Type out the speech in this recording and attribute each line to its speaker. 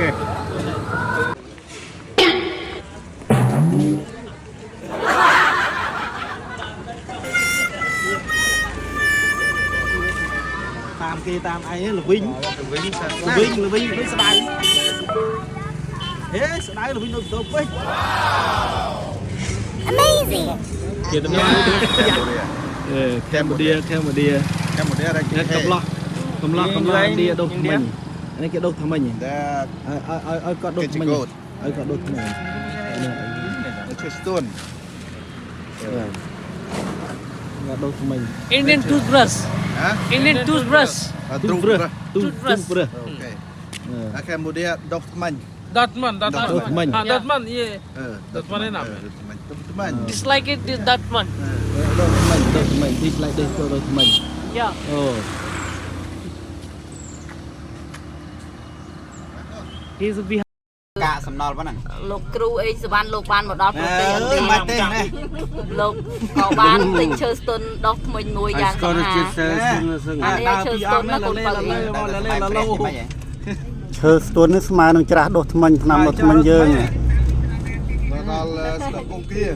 Speaker 1: តាមគេតាមអីលវិញស្ដៅហេស្ដៅលវិញនៅទៅពេក
Speaker 2: Amazing
Speaker 1: គេតំណាងCambodia តែកំឡោះឌីដុសថ្មិញនេះគេដុសថ្មិញឲ្យគាត់ដុសថ្មិញឲ្យគាត់ដុសថ្មិញជួយស្ទួនគាត់ដុសថ្មិញ
Speaker 3: Indian toothbrush Indian toothbrush
Speaker 1: toothbrush
Speaker 3: okay
Speaker 1: Cambodia ដុសថ្មិញ
Speaker 3: Datman yeah Datman enough it's like it is Datman
Speaker 1: this like this so Datman
Speaker 3: yeah
Speaker 1: oh
Speaker 3: he's a behind
Speaker 4: កាសំណល់ប៉ុណ្ណឹង
Speaker 5: លោកគ្រូអីសវណ្ណលោកបានមកដល់ប្រទេសអឺ
Speaker 4: មិនទេណា
Speaker 5: លោកក៏បានទិញឈើស្ទុនដោះថ្មិញមួយយ៉ាងសង្ហាអានេះឈើស្ទុនណាកូនបើអី
Speaker 6: ឈើស្ទួននេះស្មើនឹងច្រាស់ដុសថ្មិញឆ្នាំដុសថ្មិញយើង
Speaker 1: ដល់ស្ដាប់គង្គា